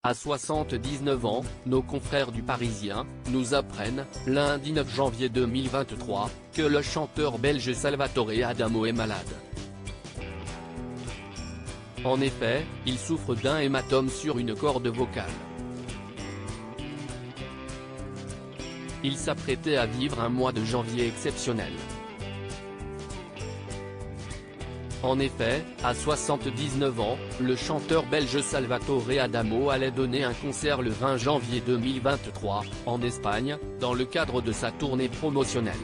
À 79 ans, nos confrères du Parisien nous apprennent, lundi 9 janvier 2023, que le chanteur belge Salvatore Adamo est malade. En effet, il souffre d'un hématome sur une corde vocale. Il s'apprêtait à vivre un mois de janvier exceptionnel. En effet, à 79 ans, le chanteur belge Salvatore Adamo allait donner un concert le 20 janvier 2023, en Espagne, dans le cadre de sa tournée promotionnelle.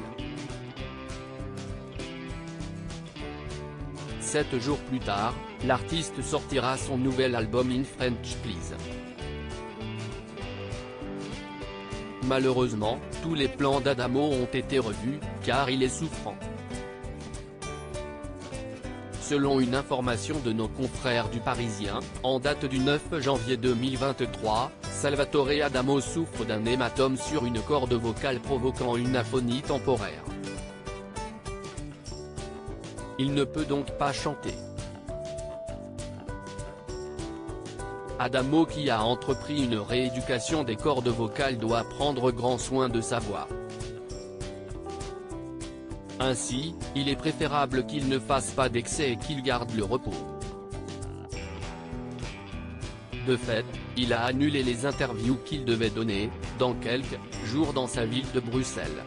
7 jours plus tard, l'artiste sortira son nouvel album In French Please. Malheureusement, tous les plans d'Adamo ont été revus, car il est souffrant. Selon une information de nos confrères du Parisien, en date du 9 janvier 2023, Salvatore Adamo souffre d'un hématome sur une corde vocale provoquant une aphonie temporaire. Il ne peut donc pas chanter. Adamo, qui a entrepris une rééducation des cordes vocales, doit prendre grand soin de sa voix. Ainsi, il est préférable qu'il ne fasse pas d'excès et qu'il garde le repos. De fait, il a annulé les interviews qu'il devait donner, dans quelques jours dans sa ville de Bruxelles.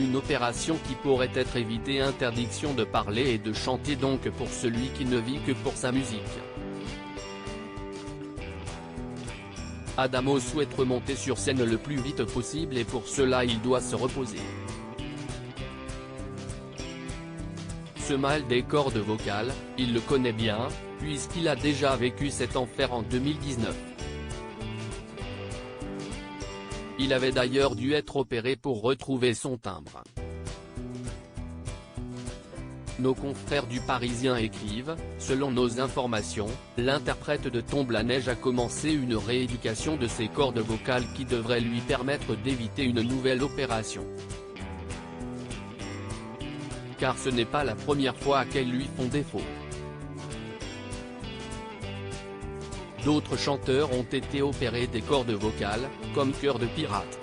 Une opération qui pourrait être évitée, interdiction de parler et de chanter donc pour celui qui ne vit que pour sa musique. Adamo souhaite remonter sur scène le plus vite possible et pour cela il doit se reposer. Ce mal des cordes vocales, il le connaît bien, puisqu'il a déjà vécu cet enfer en 2019. Il avait d'ailleurs dû être opéré pour retrouver son timbre. Nos confrères du Parisien écrivent, selon nos informations, l'interprète de Tombe la Neige a commencé une rééducation de ses cordes vocales qui devrait lui permettre d'éviter une nouvelle opération. Car ce n'est pas la première fois qu'elles lui font défaut. D'autres chanteurs ont été opérés des cordes vocales, comme Cœur de Pirate.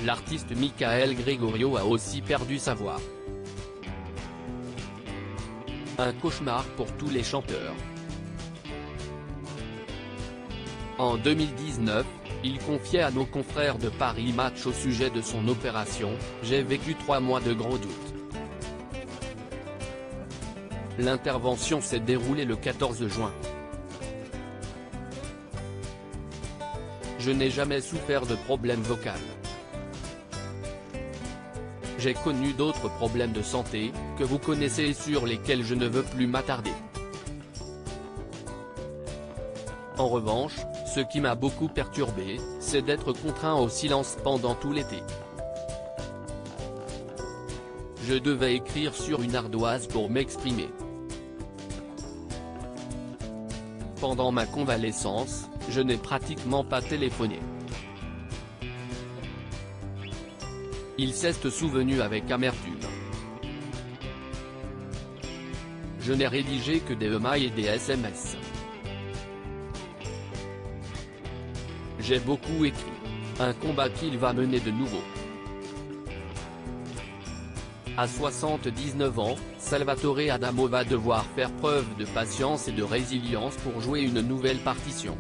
L'artiste Michael Gregorio a aussi perdu sa voix. Un cauchemar pour tous les chanteurs. En 2019, il confiait à nos confrères de Paris Match au sujet de son opération « J'ai vécu 3 mois de gros doutes. L'intervention s'est déroulée le 14 juin. Je n'ai jamais souffert de problème vocal. J'ai connu d'autres problèmes de santé, que vous connaissez et sur lesquels je ne veux plus m'attarder. En revanche, ce qui m'a beaucoup perturbé, c'est d'être contraint au silence pendant tout l'été. Je devais écrire sur une ardoise pour m'exprimer. Pendant ma convalescence, je n'ai pratiquement pas téléphoné. Il s'est souvenu avec amertume. Je n'ai rédigé que des emails et des SMS. J'ai beaucoup écrit. Un combat qu'il va mener de nouveau. À 79 ans, Salvatore Adamo va devoir faire preuve de patience et de résilience pour jouer une nouvelle partition.